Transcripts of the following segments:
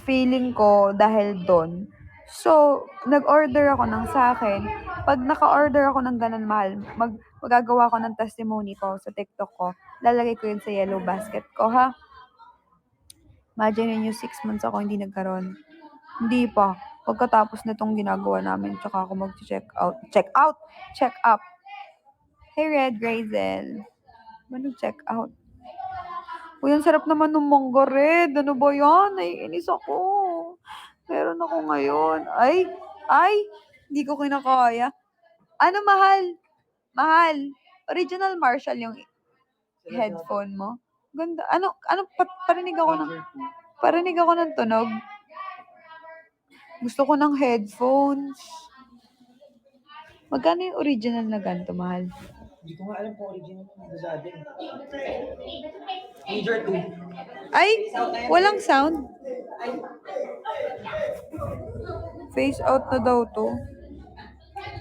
feeling ko dahil do'n. So, nag-order ako ng sa'kin. 'Pag naka-order ako ng gano'n mahal, magagawa ko ng testimony ko sa TikTok ko. Lalagay ko 'yun sa yellow basket ko, ha. Imagine ninyo 6 months ako hindi nagkaroon. Hindi pa. Pagkatapos nitong ginagawa namin tsaka ako check up. Hey, Red Grazel. Ba nag-check out? Uy, ang sarap naman ng mangga, Red. Ano ba yan? Naiinis ako. Meron ako ngayon. Ay, hindi ko kinakaya. Ano, mahal? Mahal. Original Marshall yung headphone mo. Ganda. Parinig ako ng tunog. Gusto ko ng headphones. Magkano yung original na ganito, mahal? Hindi ko nga alam kung original ng Lazada. Major 2. Ay, walang sound. Face out na daw to.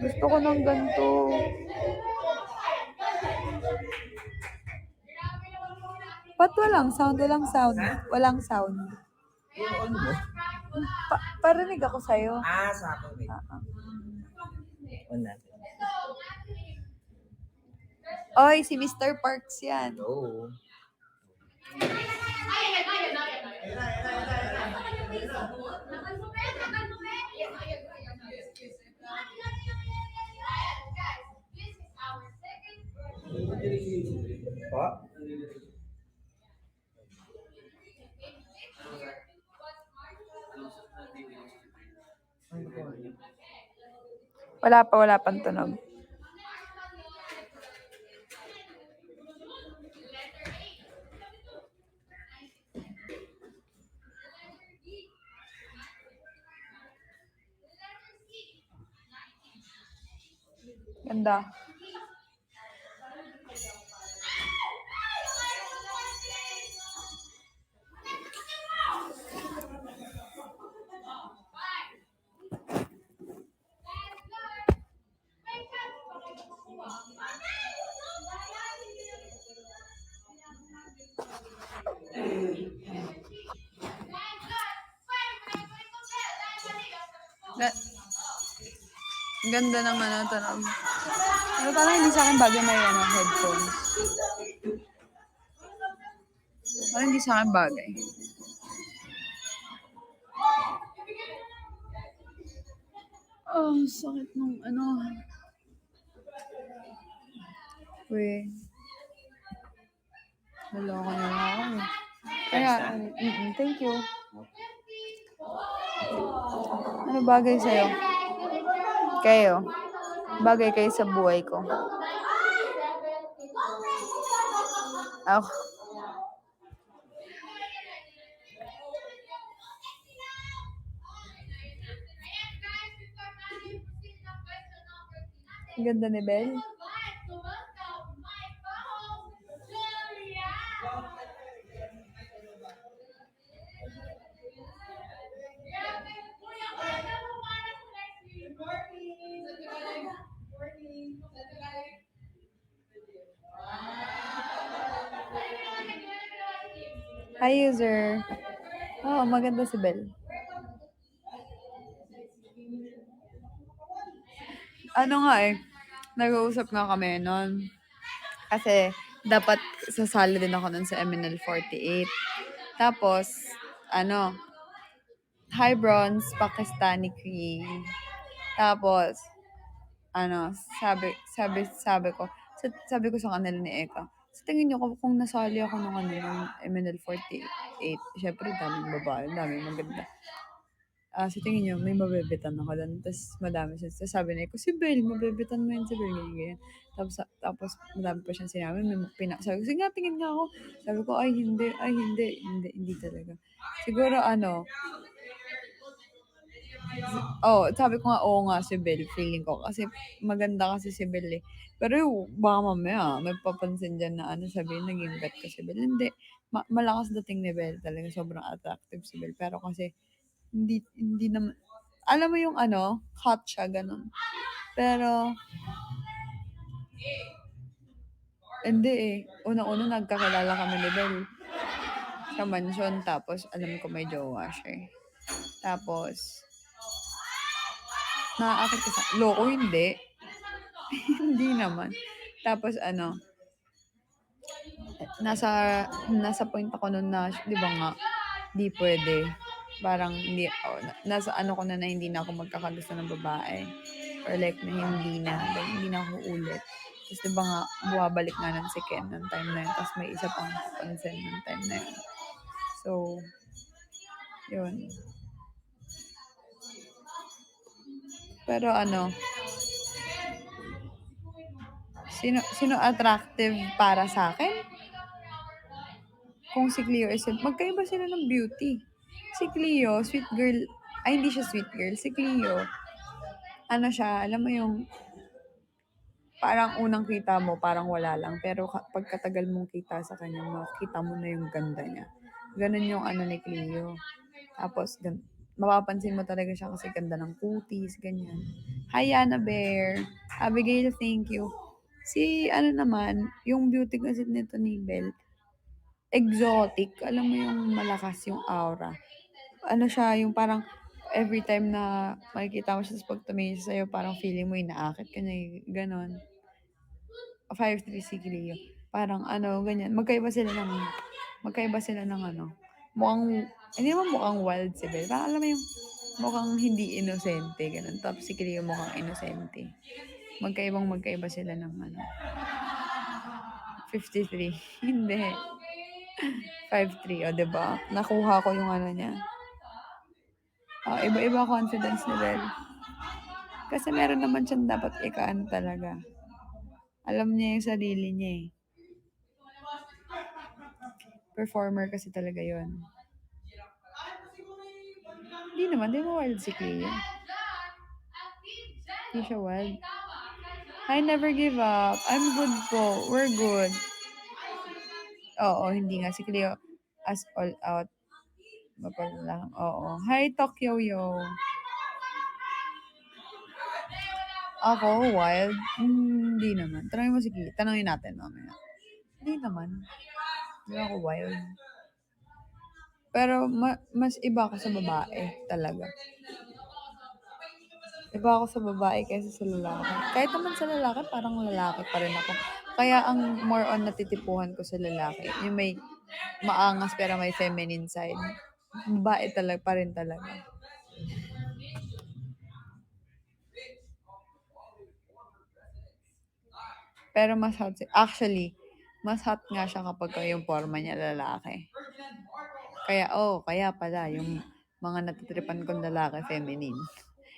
Gusto ko ng ganito. Ba't walang sound? Walang sound. Yung on mo? Parinig ako sa'yo. Sa akin. Wait. On natin. Oy, si Mr. Parks yan. Oo. Pa? Wala pang tunog. Ganda. Ganda ng tunog. Pero parang hindi sa akin bagay na yan ang headphones. Parang hindi sa akin bagay. Sakit nung Uy. Naloko na ako eh. Kaya, thank you. Ano bagay sa'yo? Kayo. Bagay kayo sa buhay ko. Ako. Ganda ni Belle. Hi, user. Maganda si Belle. Nag-uusap nga kami noon. Kasi, dapat sasali din ako nun sa MNL 48. Tapos, high bronze, Pakistani queen. Tapos, sabi ko sa kanila ni Eka, sa tingin niyo kung nasali ako ng MNL 48, syempre daming babae, daming maganda. Sa tingin niyo, may mabebetan ako doon. Tapos madami siya. Sabi na ko, si Belle, mabebetan mo yan si Belle. Ganyan. Tapos madami pa siyang sinabi. Sabi ko, sige nga, tingin nga ako. Sabi ko, hindi talaga. Siguro sabi ko nga, oo nga si Belle, feeling ko. Kasi maganda kasi si Belle eh. Pero baka mamaya, may papansin dyan na sabihin, naging bet ko si Belle. Hindi, malakas dating ni Belle talaga. Sobrang attractive si Belle. Pero kasi, hindi naman, alam mo yung hot siya, ganun. Pero, hindi eh. Una-una nagkakilala kami ni Belle. sa mansyon, tapos alam ko may jowa siya eh. Tapos, naaakit ka sa... Loko, hindi. Hindi naman. Tapos nasa point ako nun na, di ba nga, di pwede. Parang hindi, nasa ko na hindi na ako magkakagusto ng babae. Or like, na hindi na ako ulit. Tapos di ba nga, buwabalik nga ng si Ken ng time na yun. Tapos may isa pang pansin ng time na yun. So, yun. Pero sino attractive para sa akin? Kung si Cleo is magkaiba sila ng beauty. Si Cleo, sweet girl, ay hindi siya sweet girl. Si Cleo, siya, alam mo yung parang unang kita mo, parang wala lang. Pero pagkatagal mong kita sa kanya, makita mo na yung ganda niya. Ganun yung ni Cleo. Tapos, mapapansin mo talaga siya kasi ganda ng kutis, ganyan. Hi, Anna Bear. Abigail, thank you. Si, naman, yung beauty kasi nito ni Belle, exotic. Alam mo yung malakas yung aura. Siya, yung parang every time na makikita mo siya sa pagtumingin siya sa'yo, parang feeling mo inaakit ka niya, ganon. 5'3" si Cleo. Parang ganyan. Magkaiba sila ng mukhang, hindi naman mukhang wild si Belle. Parang alam mo yung mukhang hindi inosente, ganun. Tapos si Cleo mukhang inosente. Magkaiba sila ng 53. Hindi. 5'3", o diba? Nakuha ko yung niya. Iba-iba confidence ni Belle. Kasi meron naman siyang dapat talaga. Alam niya yung sarili niya eh. Performer kasi talaga yon. Hindi naman, di mo wild si Cleo. Hindi siya wild. I never give up. I'm good po. We're good. Oo, hindi nga. Si Cleo, as all out. Mapala. Oo. Hi, Tokyo Yo. Ako, wild? Hindi naman. Tanongin natin mamaya. Hindi naman. Hindi ako wild. Pero mas iba ako sa babae talaga. Iba ako sa babae kaysa sa lalaki. Kahit naman sa lalaki, parang lalaki pa rin ako. Kaya ang more on natitipuhan ko sa lalaki, yung may maangas pero may feminine side. Babae talaga pa rin talaga. Pero mas hot actually, mas hot nga siya kapag yung forma niya lalaki. Kaya pala yung mga natitripan kong lalaki feminine.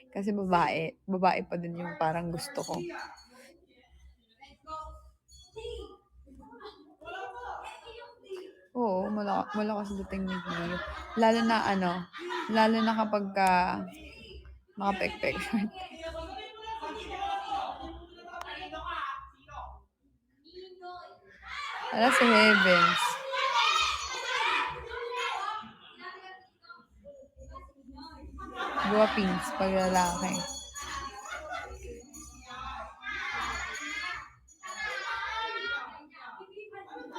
Kasi babae pa din yung parang gusto ko. Oo, malakas dating ni Cleo. Lalo na kapag nakapekpek short. Si Heavens. Guwapings pag lalaki.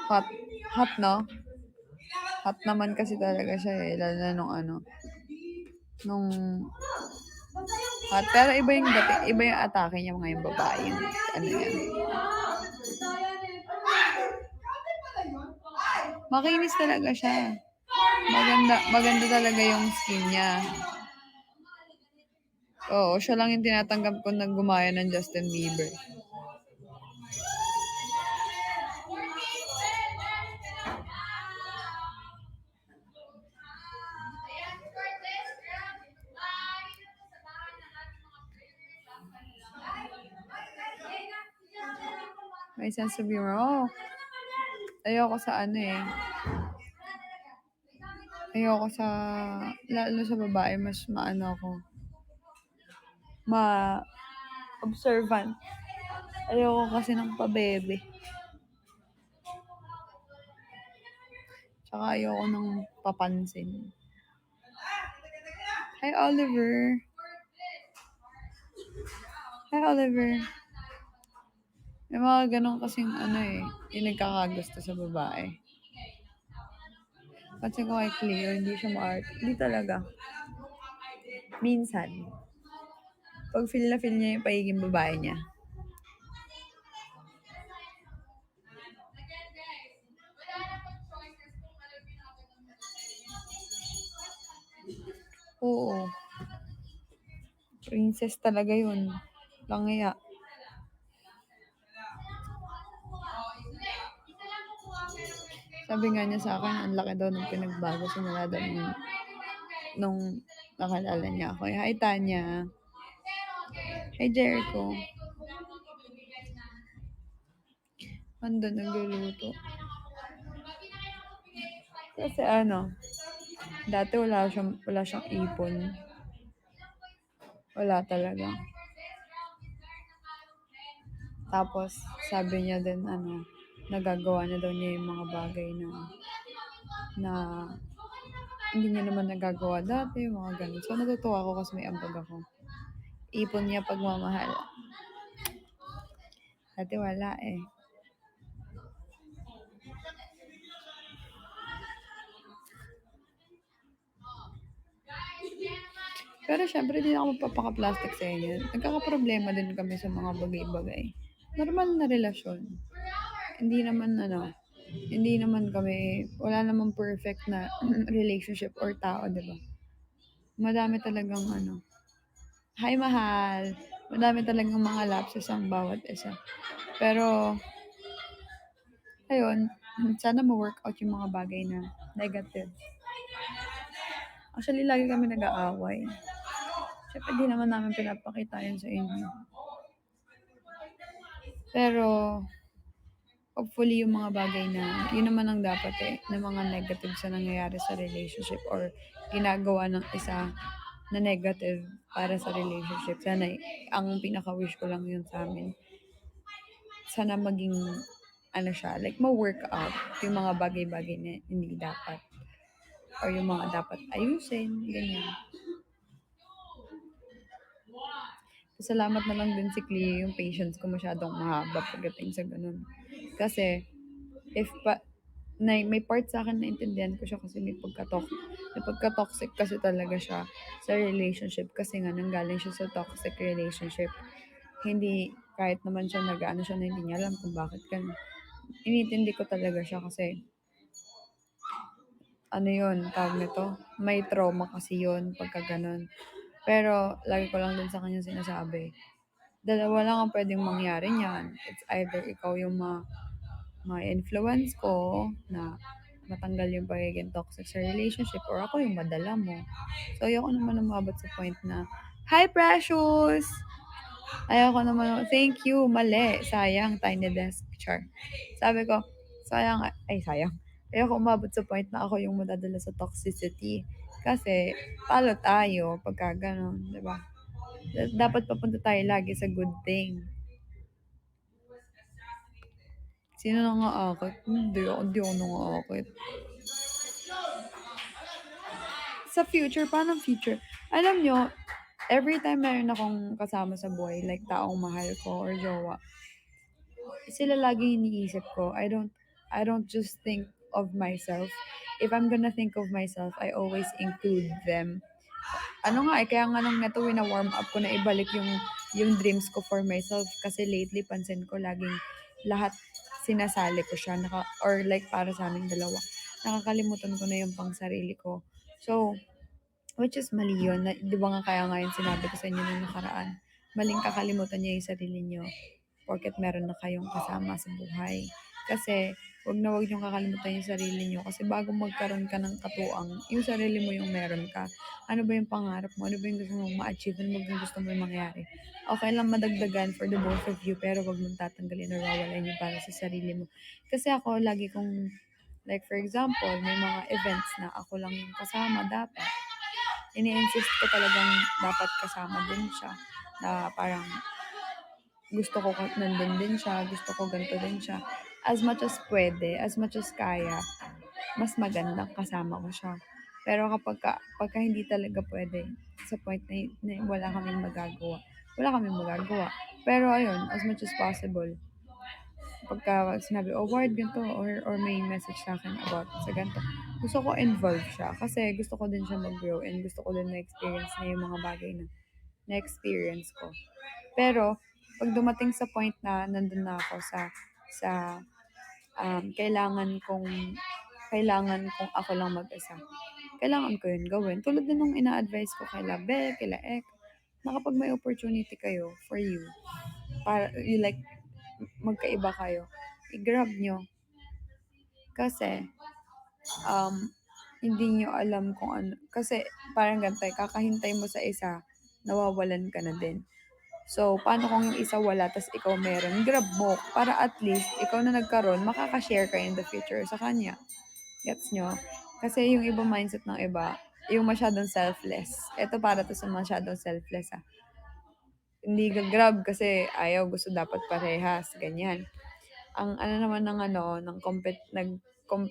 Hot, no? Hot naman kasi talaga siya eh. Lalo na nung hot. Pero iba yung atake niya ngayong babae. Yung yan. Makinis talaga siya. Maganda talaga yung skin niya. Oo, siya lang yung tinatanggap ko na gumaya ng Justin Bieber. May sense of humor. Oh, ayoko sa ayoko sa, lalo sa babae, mas ako, observant. Ayoko kasi ng pabebe. Tsaka ayoko ng papansin. Hi, Oliver. Hi, Oliver. May mga ganun kasing yung nagkakagusto sa babae. Pansin ko kay Cleo, hindi siya ma-art. Hindi talaga. Minsan. Pag feel na feel niya yung pagiging babae niya. Oo. Princess talaga yun. Langya. Sabi nga niya sa akin, ang laki daw ng pinagbago simula daw nung nakalala niya ako. Hi, Tanya. Hi, Jericho. Ando, nagluluto. Kasi dati wala siyang ipon. Wala talaga. Tapos, sabi niya din, nagagawa na daw niya yung mga bagay na hindi niya naman nagagawa dati, yung mga ganun. So, natutuwa ako kasi may ambag ako. Ipon niya pagmamahal. Dati wala eh. Pero syempre, di na ako magpapaka-plastic sa inyo. Nagkakaproblema din kami sa mga bagay-bagay. Normal na relasyon. Hindi naman kami, wala namang perfect na relationship or tao, di ba? Madami talagang hi mahal, madami talagang mga lapses ang bawat isa. Pero, ayun, sana ma-work out yung mga bagay na negative. Actually, lagi kami nag-aaway. Siyempre, di naman namin pinapakita yun sa inyo. Pero, hopefully yung mga bagay na, yun naman ang dapat na mga negative sa nangyayari sa relationship or ginagawa ng isa na negative para sa relationship. Sana, ang pinaka-wish ko lang yun sa amin. Sana maging, ma-work out yung mga bagay-bagay na hindi dapat. Or yung mga dapat ayusin, ganyan. Salamat na lang din si Cleo, yung patience ko masyadong mahaba pagdating sa ganun. Kasi, may part sa akin na intindihan ko siya kasi may pagka-toxic kasi talaga siya sa relationship kasi nga nanggaling siya sa toxic relationship. Hindi, kahit naman siya siya na hindi niya alam kung bakit ganun. Inintindi ko talaga siya kasi, tawag nito, may trauma kasi yun pagka ganun. Pero, lagi ko lang din sa kanya sinasabi, dalawa lang ang pwedeng mangyari niyan. It's either ikaw yung ma-influence ko na matanggal yung pagiging toxic sa relationship or ako yung madala mo. So, ayoko naman umabot sa point na, hi, Precious! Ayoko naman, thank you, mali, sayang, tiny desk, char. Sabi ko, sayang. Ayoko umabot sa point na ako yung madadala sa toxicity. Kasi, talo tayo pagka ganun, di ba? Dapat papunta tayo lagi sa good thing. Sino nangaakit? Hindi ako nangaakit. Sa future, paano future? Alam nyo, every time meron akong kasama sa buhay, like taong mahal ko or jowa, sila lagi iniisip ko. I don't just think of myself. If I'm gonna think of myself, I always include them. Kaya nga nung na-warm up ko na ibalik yung dreams ko for myself kasi lately pansin ko laging lahat sinasali ko siya or like para sa aming dalawa. Nakakalimutan ko na yung pang sarili ko. So, which is mali yun. Di ba nga kaya nga yun sinabi ko sa inyo nung nakaraan. Maling kakalimutan niyo yung sarili niyo porket meron na kayong kasama sa buhay. Kasi, wag niyong kakalimutan yung sarili niyo. Kasi bago magkaroon ka ng katuang, yung sarili mo yung meron ka. Ano ba yung pangarap mo? Ano ba yung gusto mong ma-achieve? Ano ba yung gusto mong mangyari? Okay lang madagdagan for the both of you, pero wag mong tatanggalin or wawalan yung para sa sarili mo. Kasi ako, lagi kong, like for example, may mga events na ako lang yung kasama dapat. Ini-insist ko talagang dapat kasama din siya. Na parang gusto ko nandun din siya, gusto ko ganito din siya. As much as pwede, as much as kaya, mas magandang kasama ko siya. Pero pagka hindi talaga pwede, sa point na wala kaming magagawa. Pero ayun, as much as possible, pagka sinabi, Ward, ganito, or may message sa akin about sa ganito, gusto ko involved siya kasi gusto ko din siya mag-grow and gusto ko din na-experience niya yung mga bagay na na-experience ko. Pero, pag dumating sa point na nandun na ako sa kailangan kong ako lang mag-isa. Kailangan ko yun gawin. Tulad din nung ina-advise ko kay Bel, kila Ek, na kapag may opportunity kayo for you, para you like magkaiba kayo, i-grab nyo. Kasi, hindi nyo alam kung ano. Kasi, parang ganito, kakahintay mo sa isa, nawawalan ka na din. So, paano kung yung isa wala, tas ikaw meron? Grab mo, para at least, ikaw na nagkaroon, makaka-share ka in the future sa kanya. Gets nyo? Kasi yung iba mindset ng iba, yung masyadong selfless. Ito para to sa masyadong selfless Hindi grab kasi ayaw, gusto dapat parehas, ganyan. Ang ano naman ng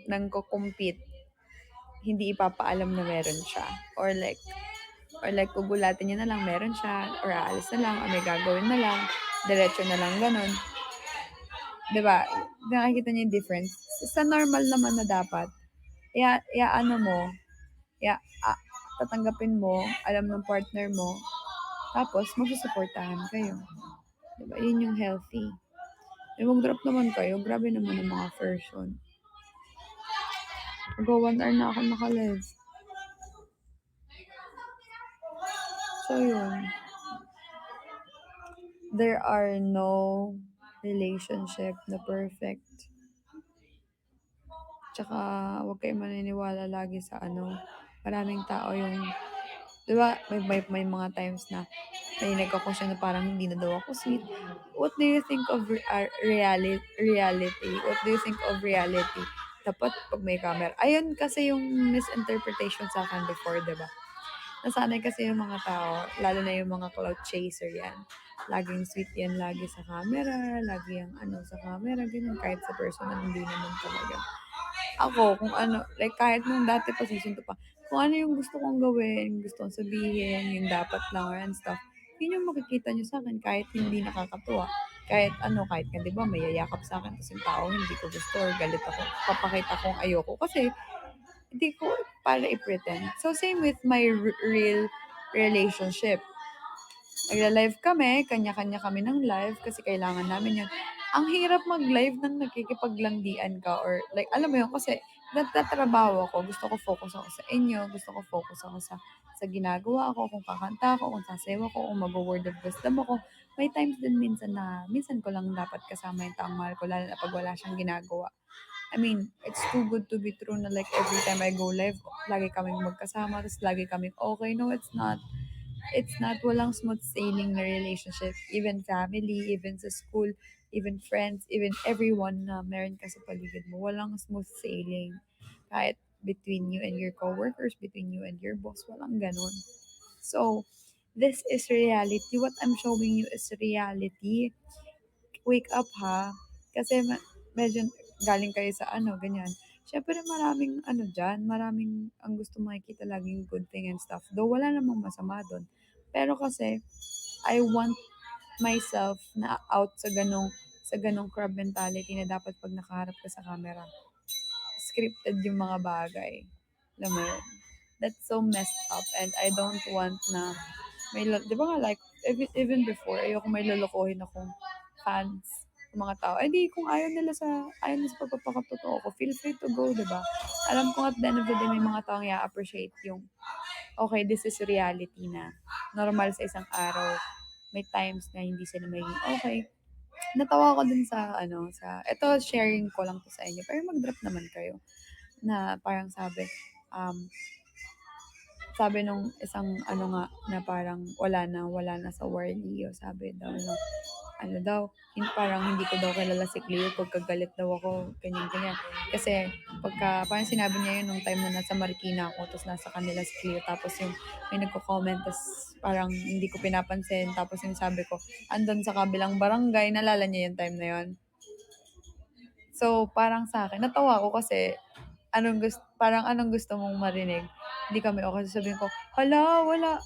nagko-compete, hindi ipapaalam na meron siya. Or like, gugulatin niya na lang, meron siya, or aalis na lang, or may gagawin na lang, diretso na lang, ganun. 'Di ba? Nakikita niyo yung difference. Sa normal naman na dapat, ano mo, ya, ah, tatanggapin mo, alam ng partner mo, tapos magsusuportahan kayo. 'Di ba? Yun yung healthy. Mag-drop naman kayo, grabe naman ang mga version. Go 1 hour na ako naka-live. So, yun. There are no relationship na perfect. Tsaka, huwag kayong maniniwala lagi sa maraming tao yung, di ba, may mga times na may nagka-question na parang hindi na daw ako sweet. What do you think of reality? What do you think of reality? Dapat pag may camera. Ayun kasi yung misinterpretation sa akin before, di ba? Nasanay kasi yung mga tao, lalo na yung mga clout chaser yan. Laging sweet yan, lagi sa camera, lagi yung sa camera, ganyan. Kahit sa personal, hindi naman talaga. Ako, kung like kahit nung dati position to pa, kung ano yung gusto kong gawin, gusto kong sabihin, yung dapat lang and stuff, yun yung makikita nyo sa akin kahit hindi nakakatuwa. Kahit nga, di ba, may yayakap sa akin, tapos yung tao, hindi ko gusto or galit ako, papakita kong ayoko. Kasi, hindi ko para i-pretend. So, same with my real relationship. Nagla-live kami, kanya-kanya kami ng live kasi kailangan namin yun. Ang hirap mag-live nang nakikipaglandian ka or like, alam mo yun, kasi nagtatrabaho ako, gusto ko focus ako sa inyo, gusto ko focus ako sa ginagawa ko, kung kakanta ako, kung sasayaw ako, kung mag-word of wisdom ako. May times din minsan ko lang dapat kasama yung taong mahal ko, lalo na pag wala siyang ginagawa. I mean, it's too good to be true na like every time I go live, lagi kaming magkasama, tapos lagi kaming okay. No, it's not. It's not. Walang smooth sailing na relationship. Even family, even sa school, even friends, even everyone na meron ka sa paligid mo. Walang smooth sailing. Kahit between you and your coworkers, between you and your boss, walang ganon. So, this is reality. What I'm showing you is reality. Wake up ha. Kasi medyo galing kayo sa ganyan. Siyempre maraming ang gusto makikita laging good thing and stuff. Though wala namang masama doon. Pero kasi, I want myself na out sa ganong crab mentality na dapat pag nakaharap ka sa camera, scripted yung mga bagay. Alam mo yun? That's so messed up and I don't want na di ba nga like, even before, ayoko may lolokohin akong fans ng mga tao. Eh di, kung ayaw nila sa pagpapakatotoo ko, feel free to go, di ba? Alam ko at the end of the day, may mga taong i-appreciate yung, okay, this is reality na. Normal sa isang araw. May times na hindi sila magiging okay. Natawa ko dun ito sharing ko lang to sa inyo, pero mag-drop naman kayo. Na parang sabi nung isang na parang wala na sa war Leo, sabi daw parang hindi ko daw kilala si Cleo pagkagalit daw ako, ganyan. Kasi parang sinabi niya yun nung time na nasa Marikina ako, tapos nasa kanila si Cleo, tapos yung may nagko-comment, tapos parang hindi ko pinapansin, tapos yung sabi ko, andun sa kabilang barangay, nalala niya yung time na yun. So, parang sa akin, natawa ko kasi, anong gusto mong marinig? Hindi kami okay. Sabihin ko, hala, wala,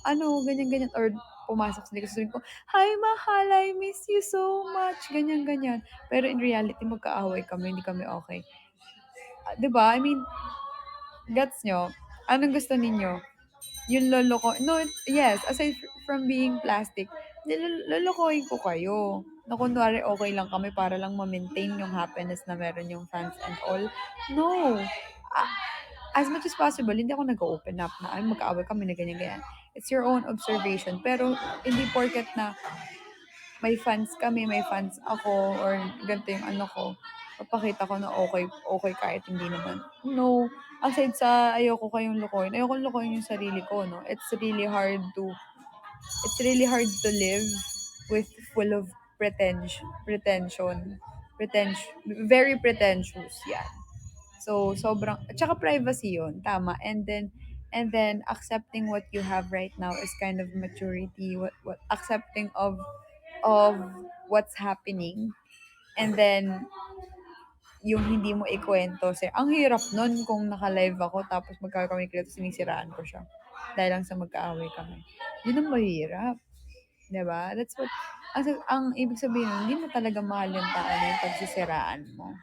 ganyan. Or pumasok sa likod, sabihin ko, hi, mahal, I miss you so much. Ganyan. Pero in reality, magkaaway kami, hindi kami okay. 'Di ba? I mean, Gets nyo? Anong gusto ninyo? Yung loloko... No, yes, aside from being plastic, lolokohin ko kayo. Na kunwari okay lang kami para lang ma-maintain yung happiness na meron yung fans and all. No. Ah, as much as possible, hindi ako nag-open up na ay magkaaway kami na ganyan-ganyan. It's your own observation. Pero hindi porket na may fans kami, may fans ako, or ganito yung ano ko, papakita ko na okay, okay kahit hindi naman. No, aside sa ayoko kayong lokohin, ayoko lokohin yung sarili ko, no? It's really hard to live with full of very pretentious, yeah. So, sobrang, at saka privacy yun, tama. And then, accepting what you have right now is kind of maturity, what accepting of what's happening. And then, yung hindi mo ikwento. Ang hirap nun kung naka-live ako tapos magkakawin ko tapos sinisiraan ko siya. Dahil lang sa magkaaway kami. Yun ang mahirap. Diba? That's what, ang ibig sabihin nun, hindi mo talaga mahal yung tao na yung pagsisiraan mo.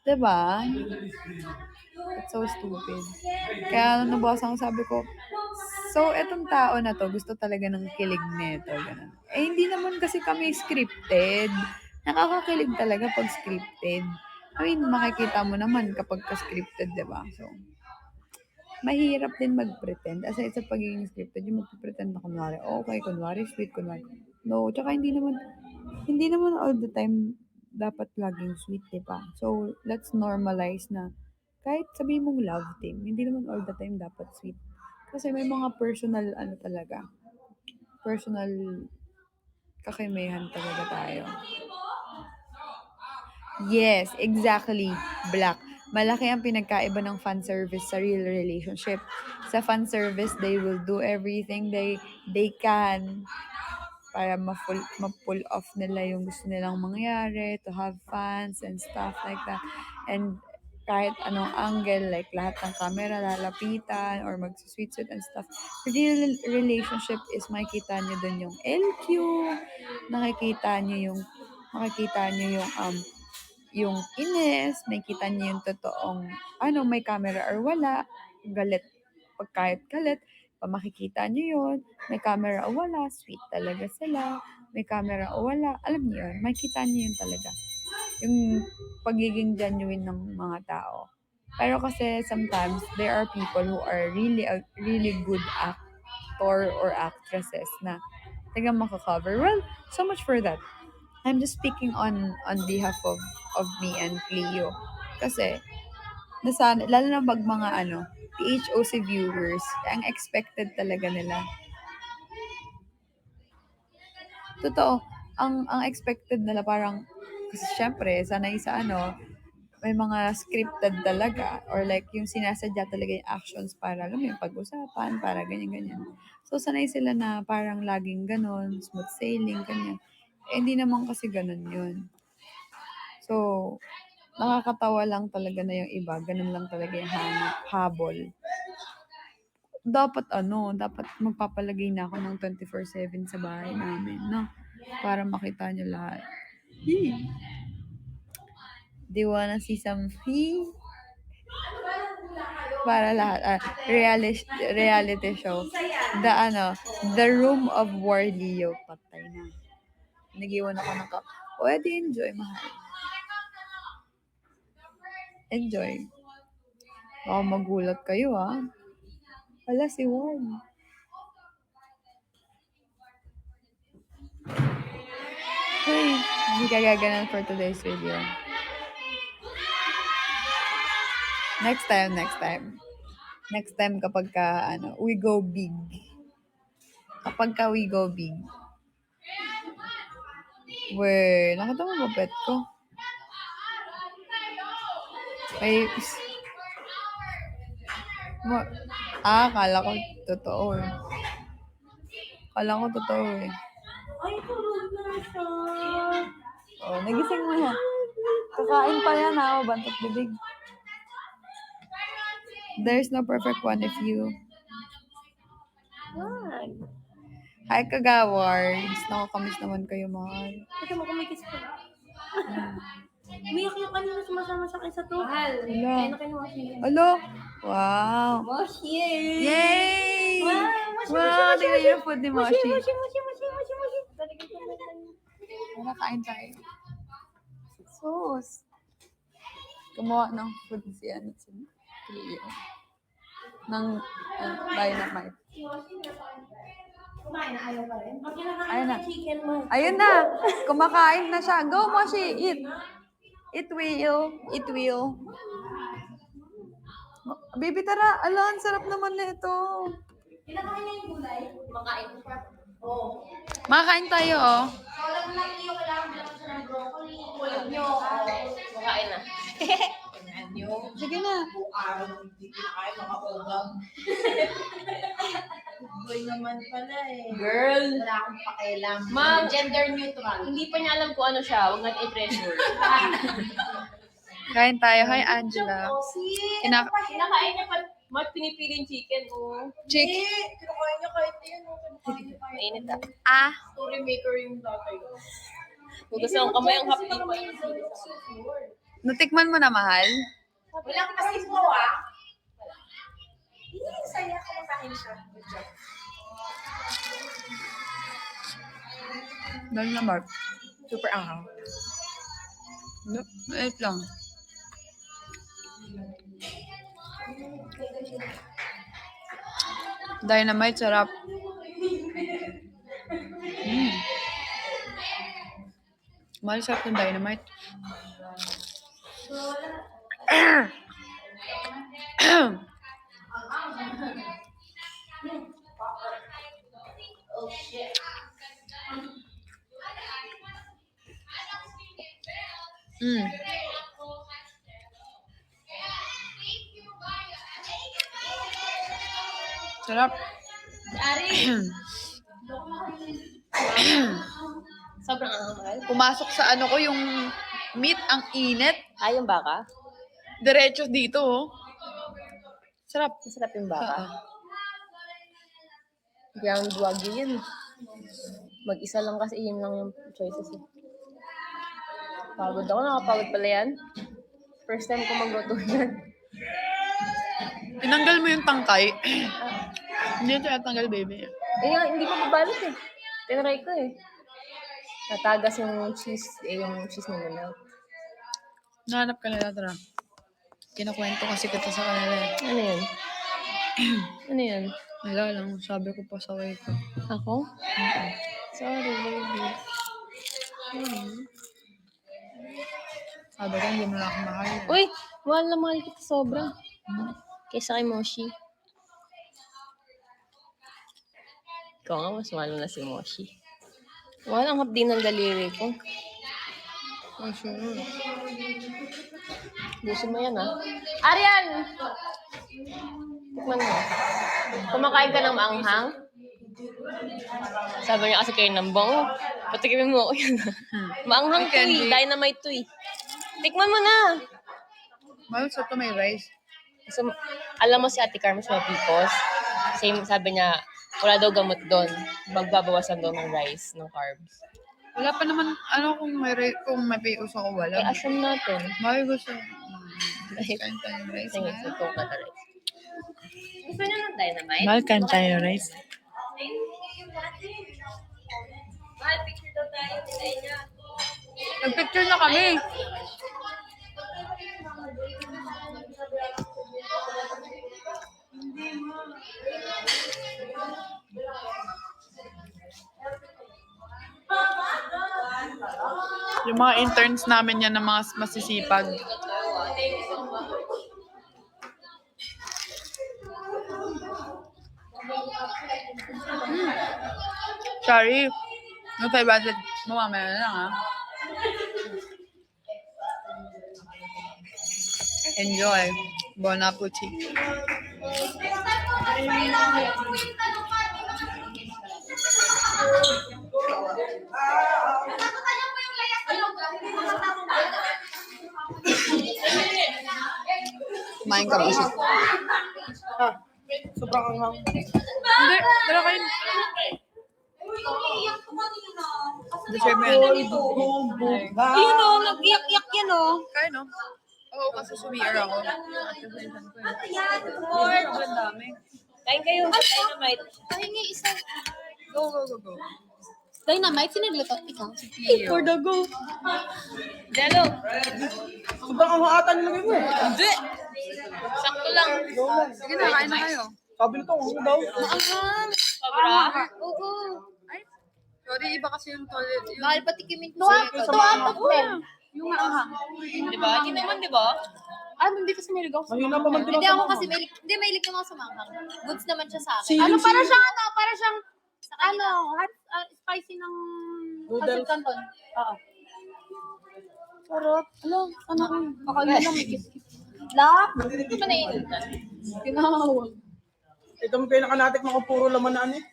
Diba? It's so stupid. Kaya nung nabasa ko, sabi ko, so, etong tao na to, gusto talaga ng kilig nito. Ganun. Eh, hindi naman kasi kami scripted. Nakakakilig talaga pag scripted. I mean, makikita mo naman kapag ka-scripted, di ba? So, mahirap din mag-pretend. Aside sa pagiging scripted, yung mag-pretend na kunwari okay, kunwari sweet, kunwari... No, tsaka hindi naman all the time dapat laging sweet, di ba? So, let's normalize na kahit sabihin mong love team, hindi naman all the time dapat sweet. Kasi may mga personal, ano talaga, personal kakimihan talaga tayo. Yes, exactly. Black. Malaki ang pinagkaiba ng fan service sa real relationship. Sa fan service, they will do everything they can para ma-pull off nila yung gusto nilang mangyari, to have fans and stuff like that. And kahit anong angle, like lahat ng camera lalapitan or mag-sweet and stuff. Real relationship is makikita nyo dun yung LQ, makikita nyo yung ines, makikita nyo yung totoong, may camera or wala, galit, pag kahit galit, makikita nyo yun, may camera o wala, sweet talaga sila, may camera o wala, alam nyo yun, makikita nyo yun talaga. Yung pagiging genuine ng mga tao. Pero kasi sometimes, there are people who are really good actor or actresses na tagang makakover. Well, so much for that. I'm just speaking on behalf of me and Cleo. Kasi, lalo na mga PHOC viewers, ang expected talaga nila. Totoo, ang expected nila parang, kasi syempre, sanay sa may mga scripted talaga or like yung sinasadya talaga yung actions para alam mo yung pag-usapan, para ganyan-ganyan. So, sanay sila na parang laging ganon, smooth sailing, ganyan. Eh, hindi naman kasi ganon yun. So, nakakatawa lang talaga na yung iba, ganun lang talaga yung habol. Dapat magpapalagay na ako ng 24/7 sa bahay namin, no? Para makita niyo lahat. Do you wanna see some para lahat. Reality show. The Room of War Leo. Patay na. Nag-iwan ako ng cup. Pwede enjoy, mahal. Enjoy. Baka magulat kayo, Wala si Warm. Hey, hindi ka gaganan for today's video. Next time. Next time kapag we go big. Kapag we go big. Nakita mo ba pet ko? Ay, akala ko totoo eh. Ay, tulog na siya. Oh, nagising mo na. Kakain pa yan bantot bibig. There's no perfect one if you... Hi, Kagawards. Nakakamiss naman kayo, mahal. Ito mo, kumikis ko. Umiyak yung kanina sumasama sa akin sa to. Mahal. Kaya na kinuha siya. Alo? Wow! Moshi! Yay! Moshi, Wow! Tingnan niyo yung food ni Moshi. Moshi! Tara, kain tayo. Sus! Gumawa ng food si Cleo. Ng dynamite. Kumain na ayaw pa rin. Ayun na. Chicken mo. Ayun na! Kumakain na siya. Go, Moshi! Eat! It will. It will. Baby, tara. Ala, ang sarap naman nito. Kinakain niya yung gulay. Makain ko siya. Oo. Makakain tayo, oh. Walang lang yung kailangan bilang siya ng broccoli. Walang nyo. Makain na. Sige na. Boy naman pala eh. Girl! Wala akong pakialam. Ma'am, Gender neutral. hindi pa niya alam kung ano siya. Huwag natin i-pressure. Kain tayo. Hi, Angela. Kinakain niya pa. Mat, pinipili yung chicken. Oh. Chick. Kinakain niya kahit yan. Kinakain niya kahit Mainit ah. Ah. story maker yung tatay. Hugas ang kamay ang hapdi pa. Natikman mo na, mahal? Walang kasi mo ah. Hindi, saya kumakain siya. Good job. Dahil na, Mark. Super anghang. Wait lang. Dynamite, sarap. Mahal, sarap ng dynamite. Mm. Sarap. Sobrang anghang, mahal. Pumasok sa ano ko yung meat, ang init. Ah, yung baka? Diretso dito, oh. Sarap. Masarap yung baka. Ah. Ground wagyu yun. Mag-isa lang kasi yun lang yung choices eh. Pagod ako. Nakapagod pala yan. First time ko magluto yan. Tinanggal mo yung tangkay. Hindi ito natanggal, baby. Eh, hindi pa mabalot eh. Tinry ko eh. Natagas yung cheese na melt. Nahanap ka nila, tara. Kinakwento kasi kita sa kanila. Ano yun? Ano yun? Wala lang, sabi ko pa sa way ko. Ako? Sorry, baby. Sabi ko, hindi mo na ako mahal. Uy! Mahal na mahal kita sobra. Kaysa kay Moshi. Ikaw nga, mas mahal mo na si Moshi. Mahal ang hapdi ng daliri ko. Oh, sure. Gusto mo yan, ah. Arian! Tikman mo. Kumakain ka ng maanghang? Sabi niya kasi kayo ng bango. Patikimin mo ako yan. Maanghang to eh. Dynamite to eh. Tikman mo na. Mahal, sa ito may rice. So, alam mo si Ate Carmen sa Pipos, same sabi niya, wala daw gamot doon. Magbabawasan daw ng rice, ng carbs. Wala pa naman, ano kung may POS ako, Eh, wala. assume natin. Mahal gusto. Kain tayo ng rice. Tingin sa coke na rice. Gusto niyo ng dynamite? Mahal, kain tayo ng rice. Mahal, picture daw tayo. Tinay niya. Nagpicture na kami. Yung mga interns namin yan na mga masisipag. Sorry. No 500 mo mamaya na lang, ha? Enjoy. Bon appetit. Kumain ka ba siya? Sobrang anghang. Hindi, tara kain. Uy, umiiyak ko kanina. Kasi Deserve mo yan. Yun o, nag-iyak-iyak yan o. Kaya no? Oo, kasi sumir ako. Ano yan? Lord. Sobrang dami. Kain kayo. Dynamite. Pahingi isa. Go, go, go, go. Dynamite, sinagluto. Ikaw. For the go. Jello. Sobrang ang ata nilagay mo eh. Hindi. Sakto lang. Sige na, kain na kayo. Sabi nito, ano daw? Maanghang. Sobra. Oo. Ay, sorry, iba kasi yung toilet. Yung, Mahal pa tikimin ko sa'yo. Two out of 10. yung maanghang. Diba? Hindi naman, diba? Ah, hindi kasi may ligaw sa Mahina pa magdiba Hindi sa ako mga. kasi may hindi may ligaw ako sa manghang. Goods naman siya sa akin. Siling, Para siling. siyang para siyang spicy ng Noodles. Pasit Canton. Oo. Sarap. Ano? Kakain lang may kiss-kiss. Lap. Hindi ba naiinitan? Kinahawag. Ito mo kayo nakanatik mga puro laman na ano eh.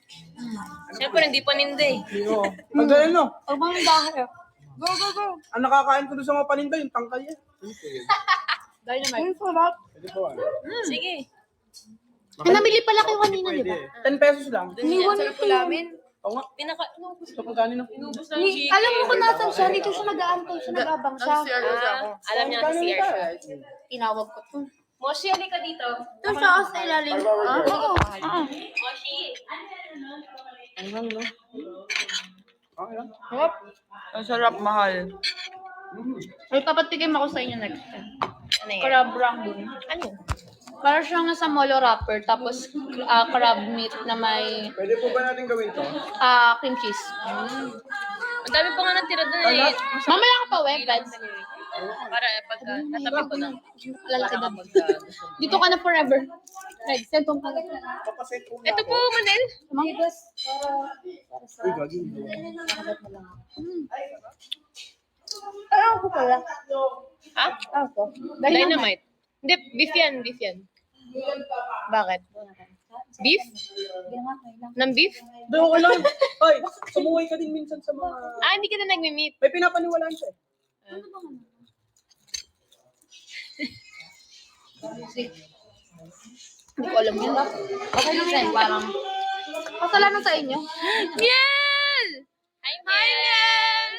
Siyempre, hindi pa ninda eh. Iyo. Ang ganyan no. Ang mga dahil. Go, go, go. Ang nakakain ko doon sa mga paninda, yung tangkay eh. Dynamite. Ang sarap. Sige. Ay, namili pala kayo kanina, di ba? 10 pesos lang. Iniwan ko namin. Oo nga. Inubos Ito pag ganino. ng chicken. Alam mo kung nasan siya, dito siya nag-aantay siya, nag-abang siya. Alam niya na si CR siya. Tinawag ko. Moshi, halika dito. Ito siya sa ilalim. Oo. Moshi. Ang no. Okay lang. Ang sarap, mahal. Ay, papatikim ako sa inyo next time. Ano yan? Crab rangoon. Ano? Para siyang nasa molo wrapper, tapos crab meat na may Pwede po ba natin gawin to? cream cheese. Ang dami pa nga natira doon eh. Mamaya ka pa, Webeds. Para pagka natabi ko na. Lalaki na. Dito ka na forever. Right, sentong ka. Papaset po Ito po, Manel. Mangigas. Uy, gagi. Ayaw ko pala. Ha? Ako. Dynamite. Hindi, beef yan, beef yan. Bakit? Beef? Ng beef? Doon ko lang. Ay, sumuway ka din minsan sa mga... Ah, hindi ka na nagmi-meet. May pinapaniwalaan siya eh. Hindi ko alam yun. Okay lang yan. Parang, kasalanan sa inyo. Miel! Hi, Miel!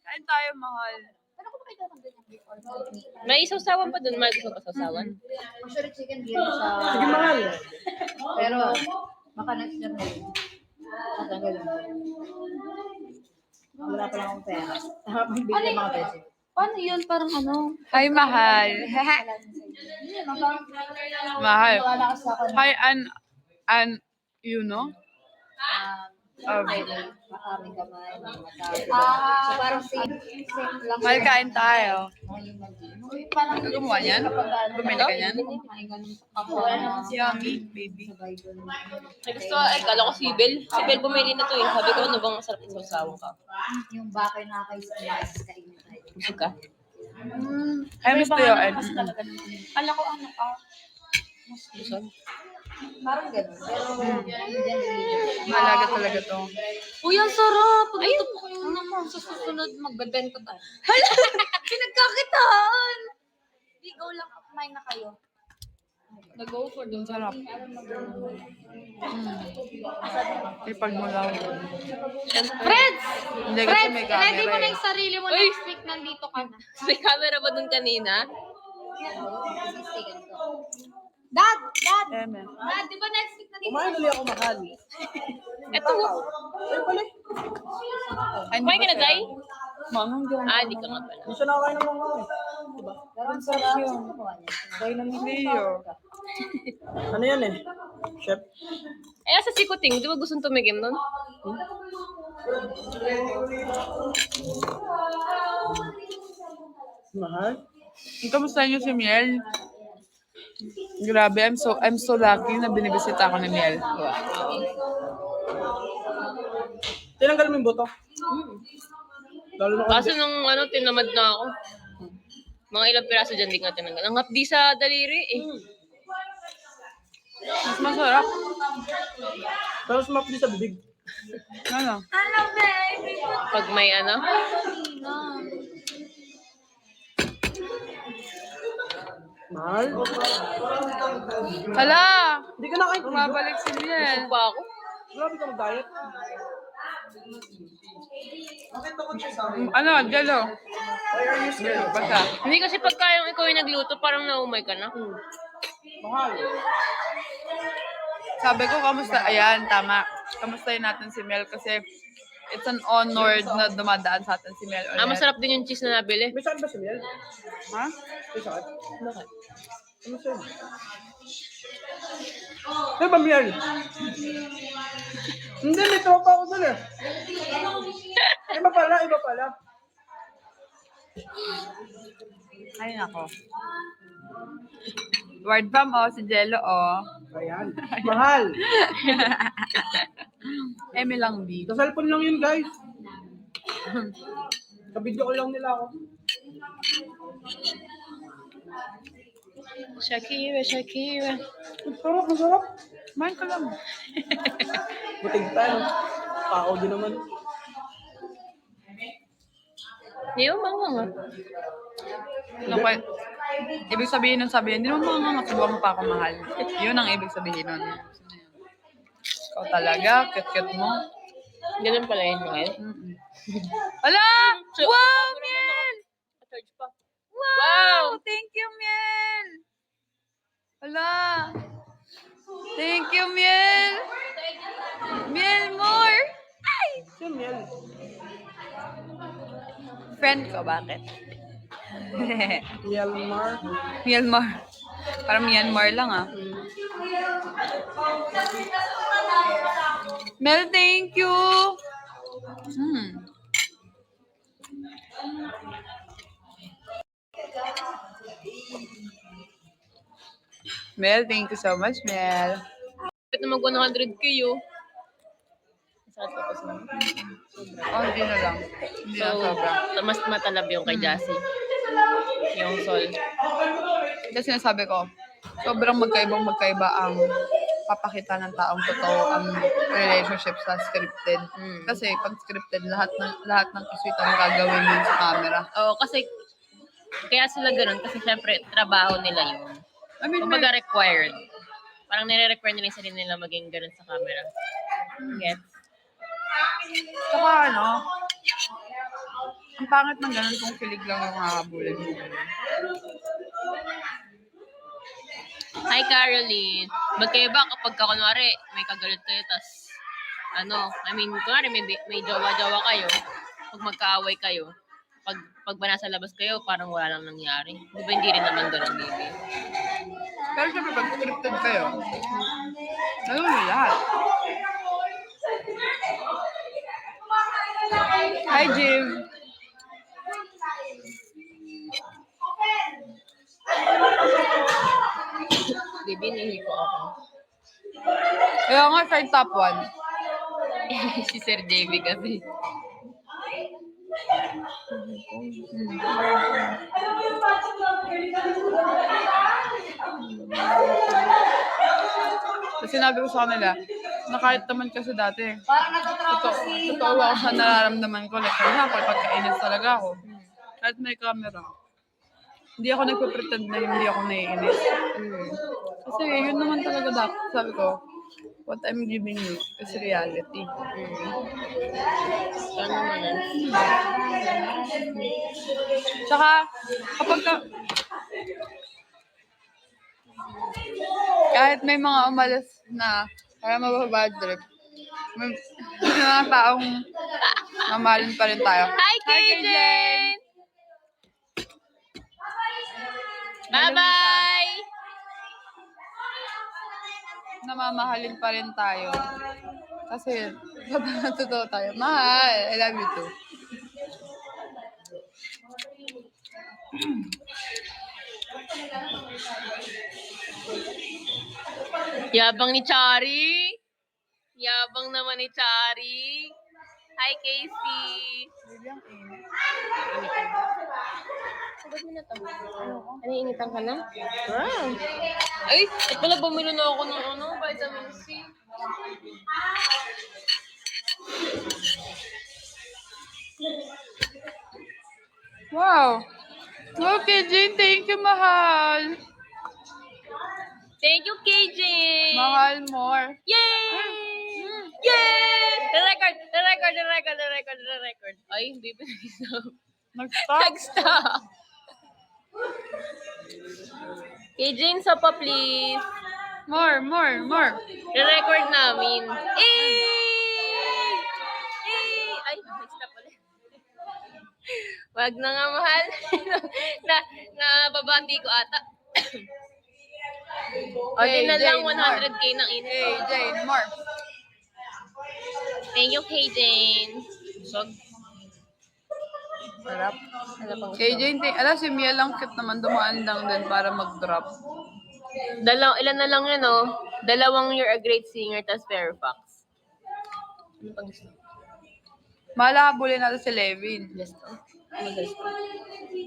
Kain tayo, mahal. Ano ko ba kayo ng ganyan before? May isawsawan pa doon. May gusto ka sausawan? Actually, chicken grill siya. Sige, mahal. Pero, baka next year na yun. Tatanggalin ko. Wala pa lang akong pera. Pagbili ng mga beses. Paano yun? Parang ano? Hi, mahal. Mahal. Wala kasi ako na. Hi, you know? Maraming kamay. So, parang same lang. Mahal, kain tayo. Parang Ano gumawa niyan? Bumili ka niyan? Yummy, baby. Ay, gusto, ay, kala ko si Bel. Si Bel bumili na to eh. Sabi ko, ano bang masarap yung sausawan ka? Yung bakay na kayo sa kinakas kainin tayo. Busog ka? I miss to your end. Kala ko ano ka. Busog? Parang gano'n. Pero, Mahalaga talaga to. uy, ang sarap! Pagluto po kayo naman. Sa susunod, magbebenta tayo. Pinagkakitaan! Di, go lang. Kumain na kayo. Nag-go for dun, sarap. Ipag mo lang. Freds! Hindi kasi Freds, may ready mo camera na eh. yung sarili mo Uy! next week. Nandito ka na. May camera ba doon kanina? Dad! Eme. Dad, di ba next week nandito Kumain ulit ako, mahal. Eto. Ay, pala. Kumain ka na, Zay? Manong doon. Ah, di ka nga pala. Hindi siya nakakain ng mga eh. Diba? Pero ang sarap yun. Leo. Ano yan eh? Chef. Eh, sa Sikuting, di ba gustong tumigim nun? Mahal. Kamusta niyo si Miel? Grabe, I'm so lucky na binibisita ako ni Miel. Tinanggal mo yung buto. Lalo na Kaso nung tinamad na ako. Mga ilang piraso dyan, di nga tinanggal. Ang hapdi sa daliri eh. Mas masarap. Tapos mapli sa bibig. Ano? Pag may Mahal. Hala! Hindi ka nakain. Bumabalik si Miel. pa ako. Grabe ka mag-diet. Ano, Jello? Basta. Hindi kasi pagka yung ikaw yung nagluto, parang naumay ka na. Sabi ko, kamusta? Ayan, tama. Kamustahin natin si Mel kasi it's an honor na dumadaan sa atin si Mel ulit. Masarap din yung cheese na nabili. May saan ba si Mel? Ha? May saan? Bakit? Ano saan? Ano ba Mel? Hindi, may tropa ako dun eh. Iba pala. Ay, nako. Word from si Jello, Ayan. Mahal. Eme lang, B. Sa cellphone lang yun, guys. Ka-video ko lang nila ako. Shakira. Masarap. Kumain ka lang. Butig tayo. Pao din naman. Hindi mo mga. Ano ba? Ibig sabihin nun, hindi naman mga nakasubuhan mo pa ako mahal. Yun ang ibig sabihin nun. Ikaw talaga, cute-cute mo. Ganun pala yun, Noel. Mm-mm. Ala! Wow, Miel! Charge pa. Wow! Thank you, Miel! Ala! Thank you, Miel! Miel more! Ay! Saan Mel? Friend ko, bakit? Myanmar. Myanmar. Parang Myanmar lang, ah. Mel, thank you! Mel, thank you so much, Mel. Bakit naman 100k yun? Masakit ka pa sa Oh, hindi na lang. Hindi na sobra. mas matalab yung kay Jassy. Yung sol. Kasi sinasabi ko, sobrang magkaiba ang papakita ng taong totoo ang relationship sa scripted. Kasi pag scripted, lahat ng kaswitan gagawin yun sa camera. Oo, kasi kaya sila ganun kasi syempre trabaho nila yun. I mean, Kumbaga required. Parang nire-require nila yung sarili nila maging ganun sa camera. Gets? saka ano, ang pangit ng ganun kung kilig lang yung hahabulin mo. Hi, Caroline. Magkaiba kapag kunwari may kagalit kayo, tas kunwari may jowa-jowa kayo, pag magkaaway kayo, pag ba nasa labas kayo, parang wala lang nangyari. Di ba hindi rin naman ganun, baby? Pero syempre, pag scripted kayo, gano'n mo lahat. Hi, Jim. Baby, nihiko ako. Kaya nga, sa top 1. Si Sir JB kasi. Kasi sinabi ko sa kanila, na kahit naman kasi dati, totoo ako sa nararamdaman ko. Like, for example, pagkainis talaga ako. Kahit may camera. Hindi ako nagpe-pretend na hindi ako naiinis. Kasi yun naman talaga dapat. Sabi ko, what I'm giving you is reality. Ano naman? Tsaka, kapag kahit may mga umalis na para mababad trip, may mga taong mamahalin pa rin tayo. Hi, KJ! Bye-bye! Namamahalin pa rin tayo. Kasi, totoo tayo. Mahal. I love you too. Yabang ni Chari. Yabang naman ni Chari. Hi, Casey. Ba't mo natawa? Ano, initan ka na? Wow. Ay, at pala bumili na ako ng vitamin C. Wow. Okay, Jane. Thank you, mahal. Thank you, KJ. Mahal more. Yay! Yay! The record! Ay, hindi pa nag-stop. Nag-stop. Nag-stop. Kay Jane, sa pa please. More. Re-record namin. Eh! Ay, nag-stop ulit. Wag na nga, mahal. Nababati ko ata. O, Hey, din na lang Jane, 100k ng init. Hey, Jane, more. Thank you, kay Jane. Sog. Sarap. Ano pang Kay gusto? Jane, ala si Mia lang cute naman, dumaan lang din para mag-drop. Ilan na lang yan, oh. 2 You're a Great Singer, tas Fairfax. Ano pang gusto? Mahal, habulin natin si Levin. Gusto? Ano gusto?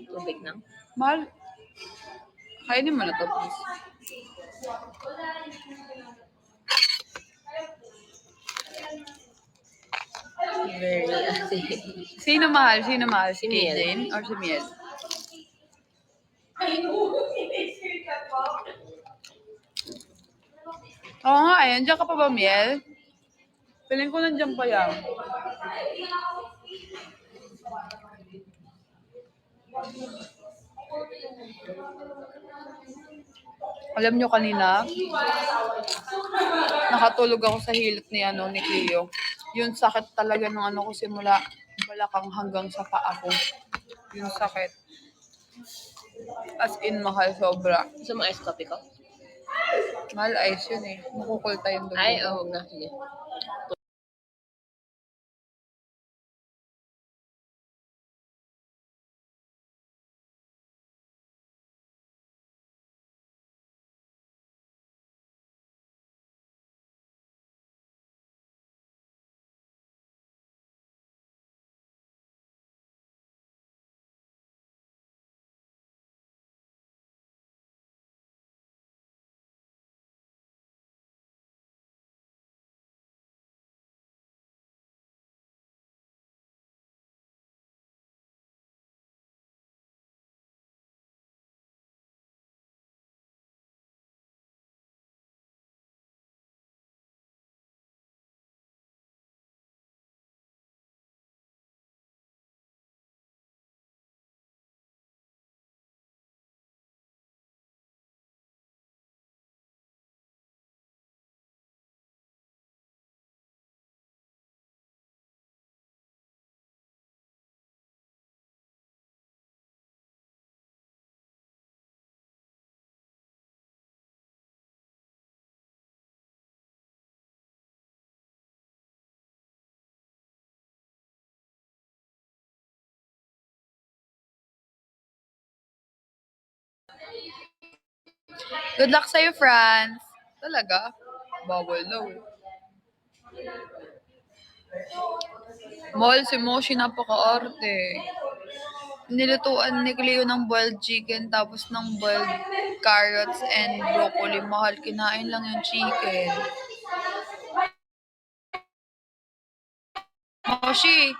Tubig na. Mahal, kainin mo na to, please. Very Sino mahal? Si Kay Miel. Jane or si Miel? Oo nga, eh. Andiyan ka pa ba, Miel? Piling ko nandiyan pa yan. Alam nyo kanina, nakatulog ako sa hilot ni Cleo. Yung sakit talaga ng ko simula balakang hanggang sa paa ko. Yung sakit. As in, mahal sobra. Gusto mo ice coffee ko? Mahal ice yun eh. Makukulta yung dugo. Ay, oo nga. Sige. Good luck sa'yo, France. Talaga? Bawal daw eh. Mahal si Moshi, napaka-arte. Nilutuan ni Cleo ng boiled chicken tapos ng boiled carrots and broccoli. Mahal, kinain lang yung chicken. Moshi!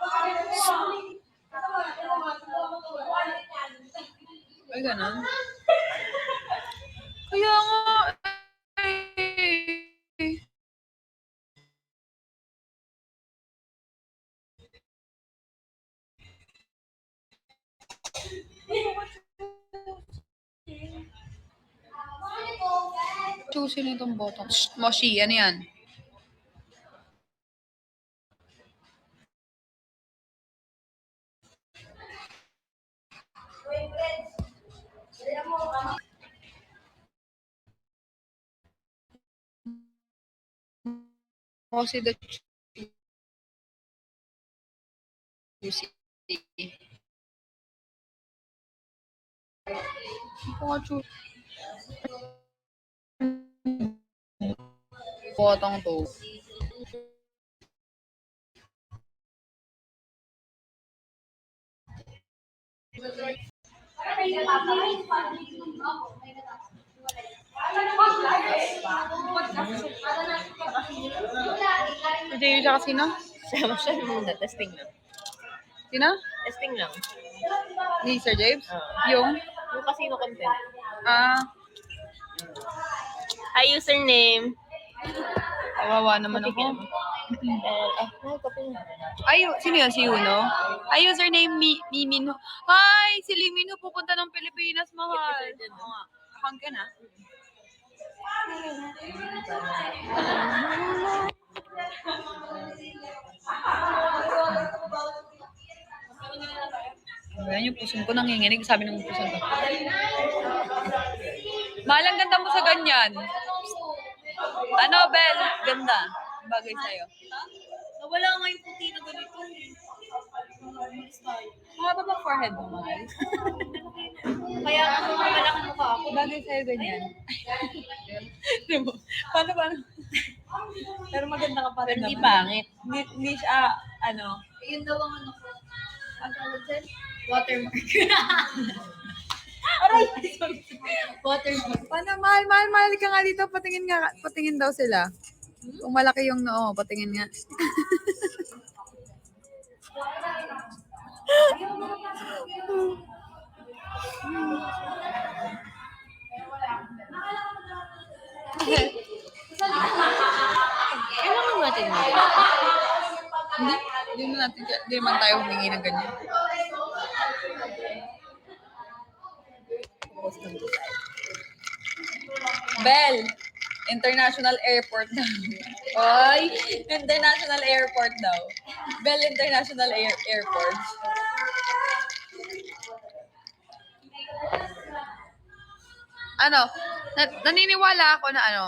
Ay, ganun. Kaya nga eh. Choosing itong bottom. Shh, Moshi, ano yan? Moshi the juicy. Napaka-choosy. Botong to. Hindi yun siya kasi, no? Sama siya muna. Testing lang. Sino? Testing lang. Ni Sir James? Ah. Yung? Yung casino content. Ah, Hi, username. kawawa naman Matigil ako. mo. Sino yun? Si Yuno? Ay, username Miminho. Hi! Si Liminho pupunta ng Pilipinas, mahal. Oo nga. Account ka na? Ayan yung puson ko nanginginig. Sabi ng puson ko. Mahal, ang ganda mo sa ganyan. Ano, Bel? Ganda. Bagay sa'yo. Nawala nga yung puti na ganito. Mahaba ba forehead mo, mahal? Kaya ako malaki mukha ako. Bagay sa'yo ganyan. Diba? Paano? Pero maganda ka pa rin. Hindi pangit. Hindi siya, ano. Yun daw ang ano ko. Ang tawag dyan? Watermark. Aray! Sorry. Watermark. Paano, mahal ka nga dito. Patingin daw sila. Kung malaki yung noo, patingin nga. Kailangan natin mo. Hindi naman tayo humingi ng ganyan. Bell, International Airport daw. Ay! International Airport daw. Bell International Airport. Ano, naniniwala ako na ano,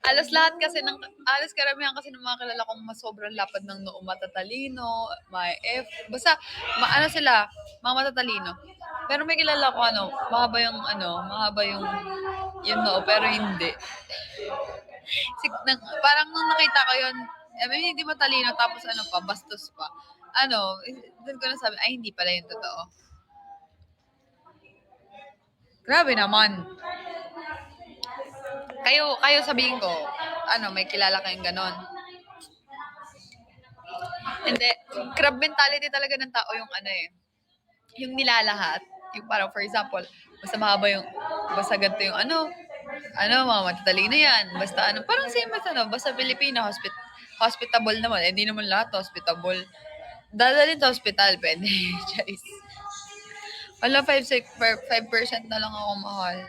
alas karamihan kasi ng mga kilala kong mas sobrang lapad ng noo, matatalino, may basta, ano sila, mga matatalino. Pero may kilala ko mahaba yung noo, pero hindi. Parang nung nakita ko yun, hindi matalino, tapos bastos pa. Doon ko na sabi, ay, hindi pala yung totoo. Grabe naman. Kayo sabihin ko, may kilala kayong ganon. Hindi, crab mentality talaga ng tao yung yung nilalahat. Yung parang, for example, basta ganito yung mga matatalino yan. Basta parang same as basta Pilipino, hospitable naman. Hindi naman lahat hospitable. Dadalhin sa hospital, pwede. Charis. Wala, 5% na lang ako, mahal.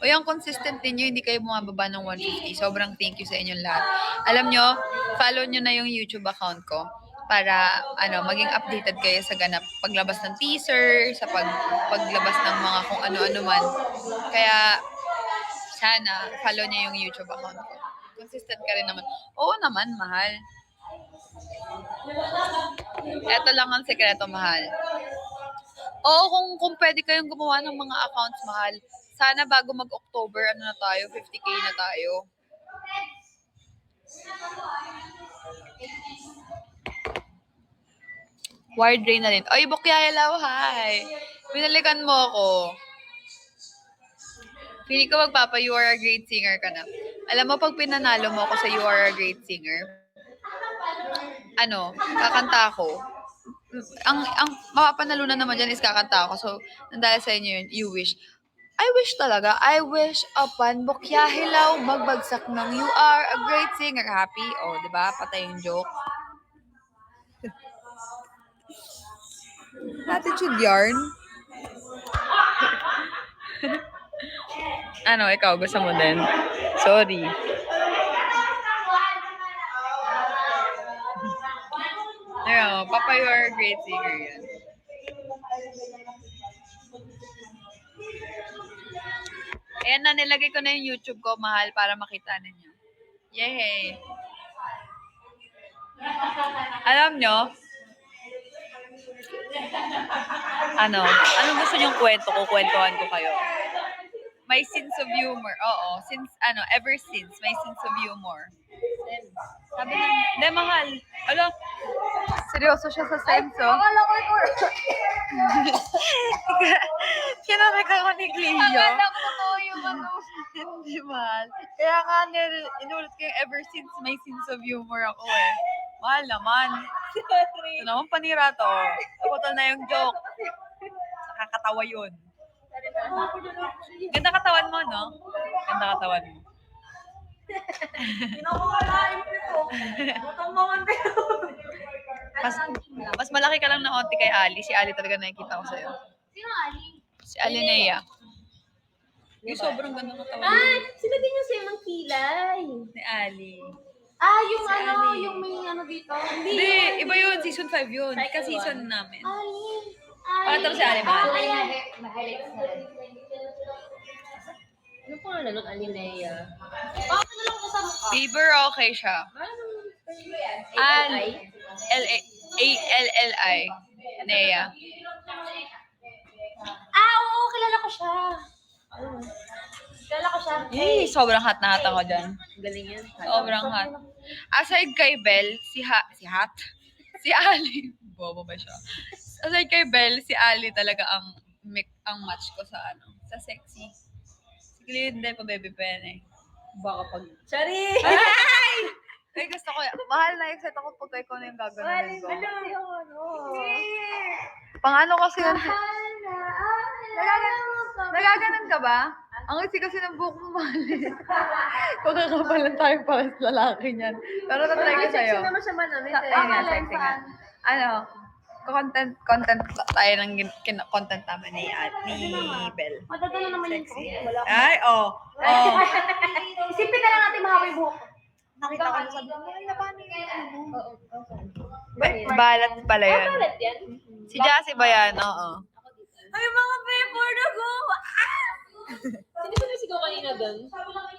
O yung consistent ninyo, hindi kayo bumababa ng 150. Sobrang thank you sa inyong lahat. Alam nyo, follow nyo na yung YouTube account ko para maging updated kayo sa ganap paglabas ng teaser, sa paglabas ng mga kung ano-ano man. Kaya sana follow nyo yung YouTube account ko. Consistent ka rin naman. Oo naman, mahal. Ito lang ang sekreto, mahal. Oo, kung pwede kayong gumawa ng mga accounts, mahal, sana bago mag-October, 50K na tayo. Wired Rain na rin. Oy, Bukyayalaw, hi! Binalikan mo ako. Pili ko you are a great singer ka na. Alam mo, pag pinanalo mo ako sa You Are a Great Singer, kakanta ako. Ang mapapanalunan naman dyan is kakanta ako. So, dahil sa inyo yun, you wish. I wish upon Bukyahilaw, magbagsak ng You Are a Great Singer. Happy? O, diba? Patay yung joke. Attitude yarn. Ikaw, gusto mo din? Sorry. Papa, you are a great singer yan. Ayan na, nilagay ko na yung YouTube ko, mahal, para makita ninyo. Yay! Alam nyo, anong gusto nyong kwento ko? Kwentuhan ko kayo. May sense of humor. Oo, ever since, may sense of humor. Sabi na, hindi, mahal. Seryoso siya sa sense, oh. Akala ko ikaw. Kinamik ako ni Cleo. Akala ko totoo yung Hindi, mahal. Kaya nga, inulit ko yung ever since, may sense of humor ako, eh. Mahal naman. Ito naman, panira to. Naputol na yung joke. Nakakatawa yun. Ganda katawan mo, no? Ganda katawan mo. Pinakakalain nito. Butang naman pero. Mas malaki ka lang ng onti kay Ali. Si Ali talaga nakikita ko sa'yo. Sino Ali? Si Alinea. Yung sobrang ganda ng tawa Ah, sino din yung siyang kilay? ni Ali. Ah, yung ano, yung may ano dito. Hindi, iba yun. Season 5 yun. Ka-season namin. Ali. Pakita mo si Ali ba? Ma-highlights na rin. Ano pangalan ng Alinea? Bakit na lang kasama ka? Bieber okay siya. A-L-L-I. Nea. Ah, oo, kilala ko siya. Kilala ko siya. Yay, sobrang hot na hot ako dyan. Galing yan. Sobrang hot. Aside kay Belle, si Ali. Bobo ba siya? Aside kay Belle, si Ali talaga ang match ko sa sa sexy. Si Glenn din pa baby pen eh. Baka pag... Sorry! Ay, gusto ko yan. Mahal na excited ako pag ikaw na yung gagawin ko. Pang ano kasi yan? Nagaganon ka ba? Ang isi kasi ng buhok mo, mahal eh. Pagkakapalan tayo para sa lalaki niyan. Pero tatry ko sa'yo. Sexy naman siya manamit eh. Ayun nga, sexy nga. Ano, content tayo ng content naman ni Belle. Madadala naman yung Sexy. Wala ko. Ay, oh. Isipin na lang natin mahaba yung buhok. Nakita ko na sabi, ay, napano yung Oo. balat pala yun. Balat yan? Si Jassy ba yan? Oo. Ay, mga paper na go! Sino ba nasigaw kanina doon?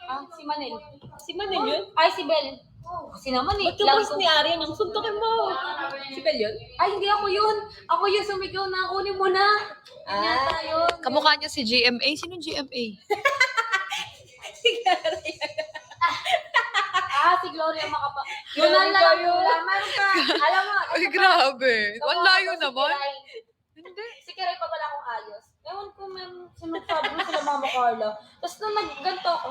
Ah, si Manel. Si Manel yun? Ay, si Bel. Kasi naman eh. Ba't yung ni Arian ang suntokin mo? Si Bel yun? Ay, hindi ako yun. Ako yung sumigaw na kunin mo na. Yata yun. Kamukha niya si GMA. Sino GMA? Ah, si Gloria Macapa. Yun ang lang. Meron ka. Alam mo. Ay, grabe. Ang layo naman. Hindi. Si Kiray pa wala akong ayos. Ewan ko, meron sinasabi mo sila Mama Carla. Tapos nung nagganto ako,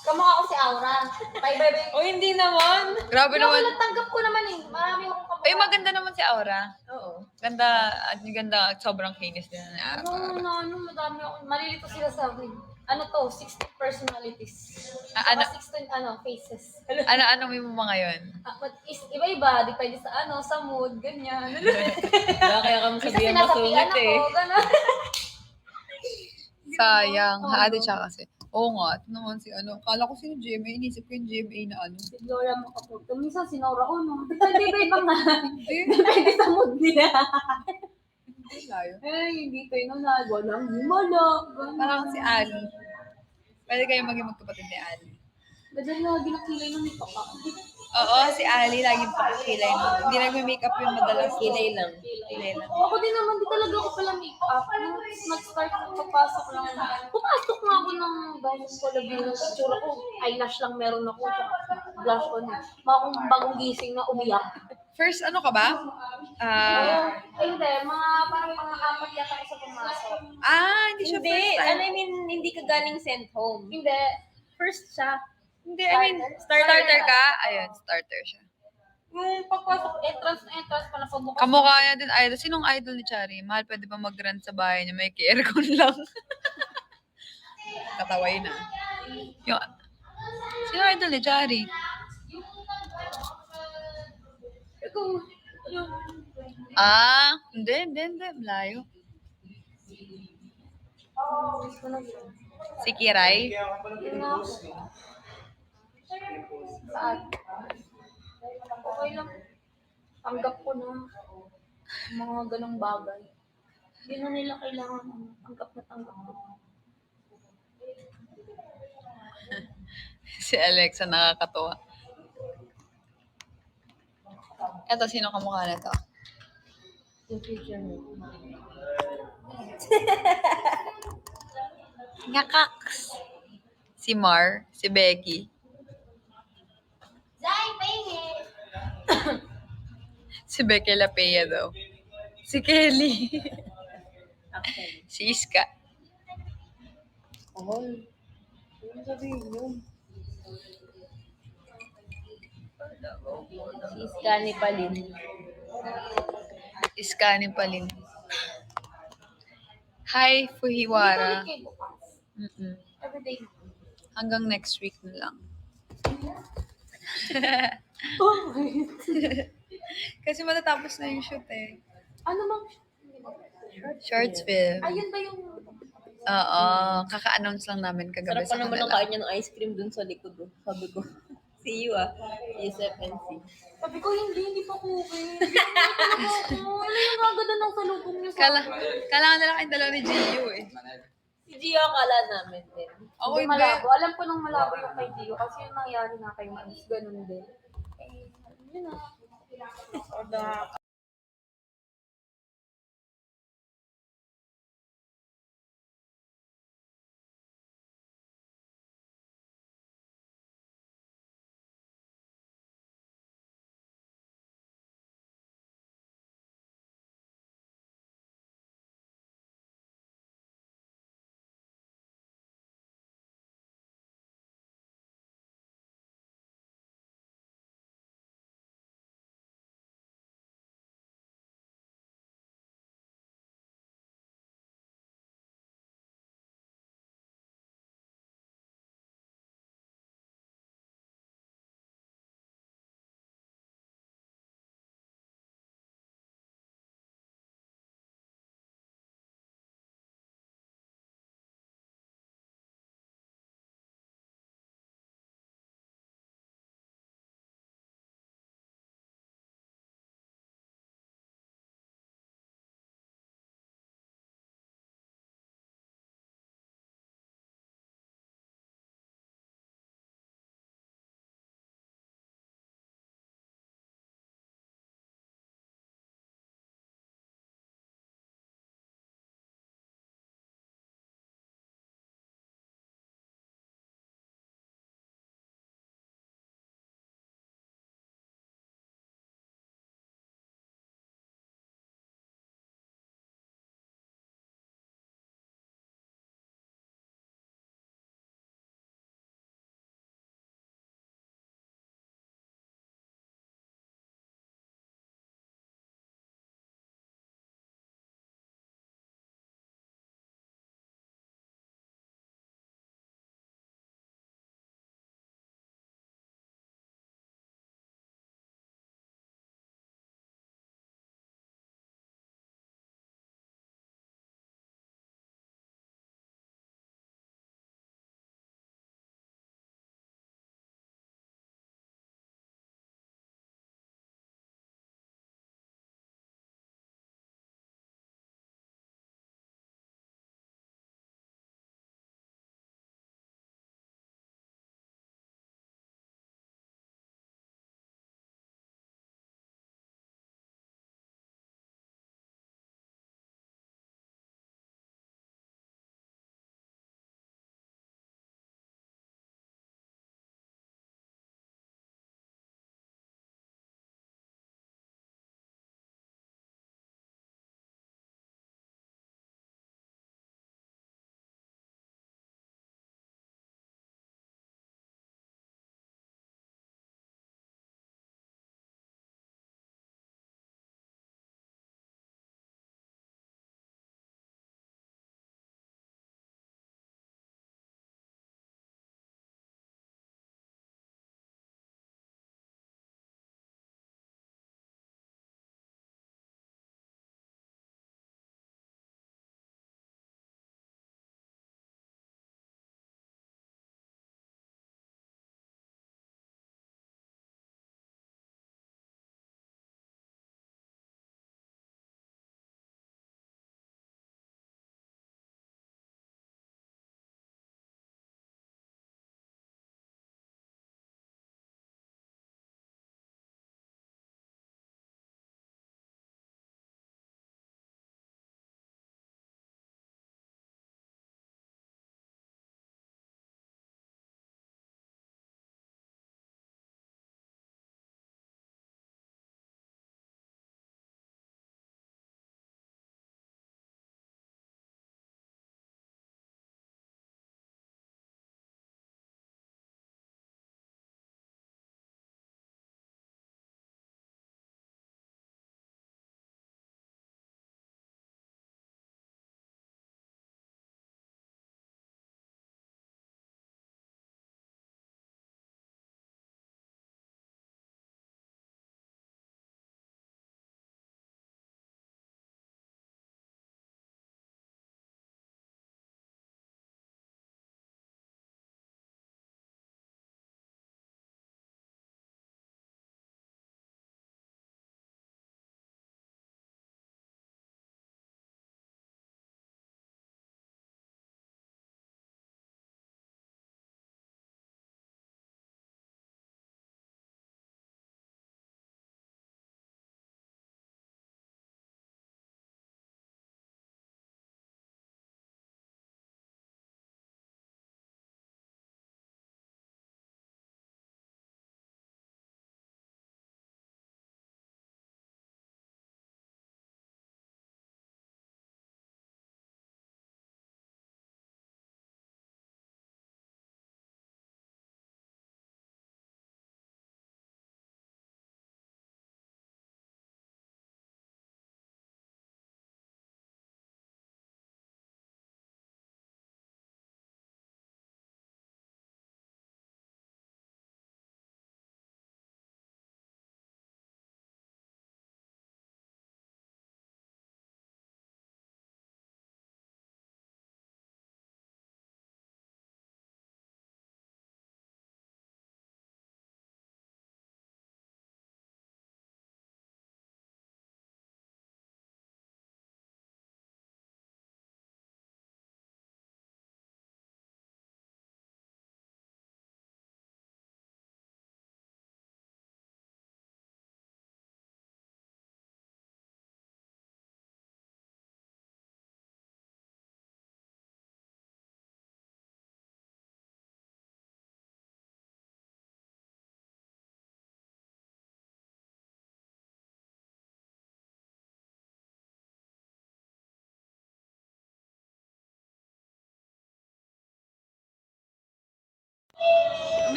kamukha ko si Aura. Bye. O hindi naman. Grabe Pero naman. natanggap ko naman eh. Marami akong kamukha. Ay, maganda naman si Aura. Oo. Ganda, at sobrang kinis din ni Aura. Madami ako. Malilito sila sa akin. Ano to? 16 personalities. Ano? 16 faces. Ano mo mga yun? Iba-iba. Depende sa sa mood, ganyan. Kaya ka Isa masabihan mo sinasapian sungit eh. ako, gano'n. Sayang. Haati siya kasi. Oo nga. Ito naman si Kala ko sino GMA. Inisip ko yung GMA na Si Gloria Macapagal. Minsan sinora ko, no? Depende iba nga. Depende sa mood nila. Hindi layo. Hindi kayo na walang himala. Parang si Ali. Pwede kayo maging magkapatid ni Ali. Gadal na ginakilay ng papa. Oo, si Ali laging pakikilay mo. Hindi nagme-makeup yung madalas. Kilay lang. Kilay lang. Ako din naman, di talaga ako pala make-up. Nung nag-start ako, papasok lang. Pumasok nga ako ng ganyang colabino. Itsura ko, eyelash lang meron ako. Tsaka blush on. Mga akong bagong gising na umiyak. First, ano ka ba? Hindi, parang mga-apat yata ako sa pumasok. Hindi siya first time. I mean, hindi ka galing sent home. Hindi, first siya. Hindi, I mean, starter ka? Ayun, starter siya. Yung pagpasok, entrance pa na pabukas. Kamukha niya din idol. Sinong idol ni Chari? Mahal, pwede ba mag-rent sa bahay niya? May aircon lang. Kataway na. Yung, sino idol ni Chari? Ikaw, Hindi. Malayo. gusto na yun. Si Kiray? Yun nga ako. Saan? Okay lang. Tanggap ko na mga ganong bagay. Hindi na nila kailangan tanggap na tanggap ko. Si Alexa, nakakatuwa. Eto, sino kamukha na to? Yung future mo. Ngakaks! Si Mar, si Becky. Zay, pahingi! Si Becky Lapea daw. Si Kelly. Si Iska. Yung sabihin yun. Si Scani Palin. Iska ni Palin. Hi, Fuhiwara. Hindi ko bukas. Mm-mm. Everyday. Hanggang next week na lang. Kasi matatapos na yung shoot eh. Ano bang? Shorts film. Ayun ba yung... Oo, kaka-announce lang namin kagabi Sarap pa sa naman ng kanila. kain niya ng ice cream dun sa likod. Oh. Sabi ko, see you ah. Yusef and see. Sabi ko, hindi pa cooking. Hindi talaga ako. Ano yung gaganda ng salubong niyo sa Kailangan na lang kayong dalawa ni Gio eh. Si Gio akala namin din. Ako Hindi hindi. malabo. Alam ko nang malabo yung kay Gio kasi yung nangyari nga kay Manis, ganun din. Eh, yun na.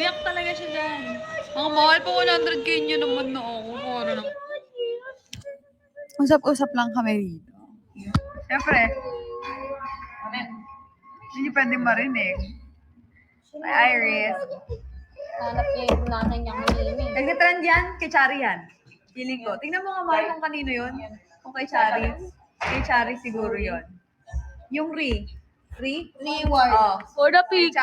Umiyak talaga siya dyan. Ang mahal pa 100k nyo naman na ako. Usap-usap lang kami dito. Siyempre, hindi pwede marinig. Ay, Iris. Hanap niya yung nanay niya kanina. Nagtitrend yan? Kay Chari yan. Feeling ko. Tingnan mo nga mahal kung kanino yun. Kung kay Chari. Kay Chari siguro yun. Yung Ri. Ri? Reward. Oh. For the pig.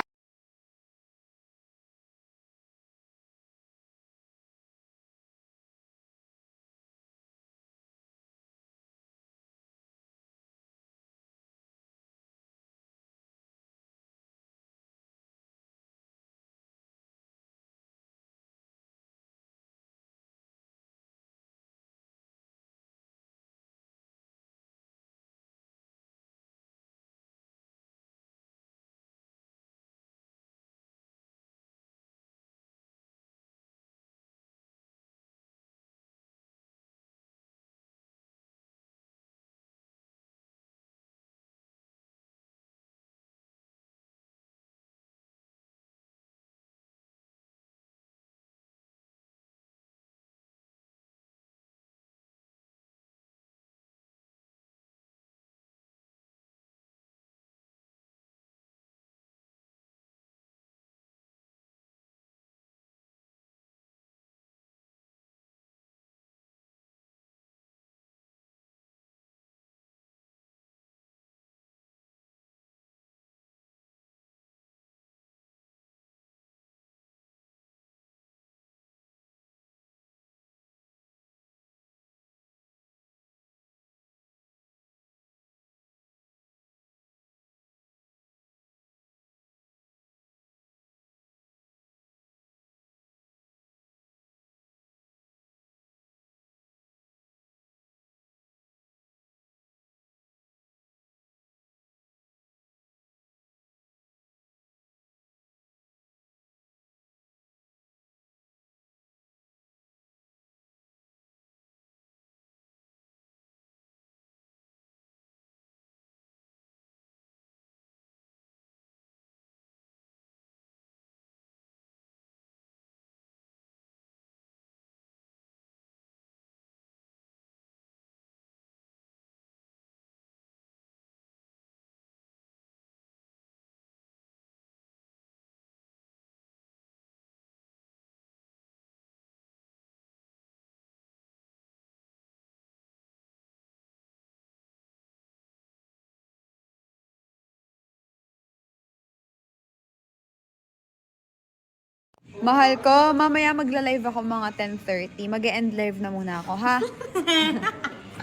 Mahal ko, mamaya magla-live ako mga 10:30. Mag-e-end live na muna ako, ha?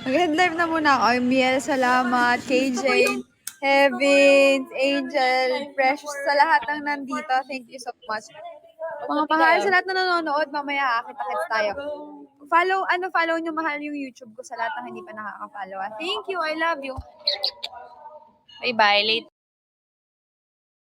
Mag-e-end live na muna ako. Miel, salamat. KJ, Heavens, Angel, Precious, sa lahat ng nandito. Thank you so much. Mga mahal, sa lahat na nanonood, mamaya kita-kits tayo. Follow nyo mahal yung YouTube ko sa lahat ng hindi pa nakaka-follow. Thank you, I love you. Bye-bye. Late.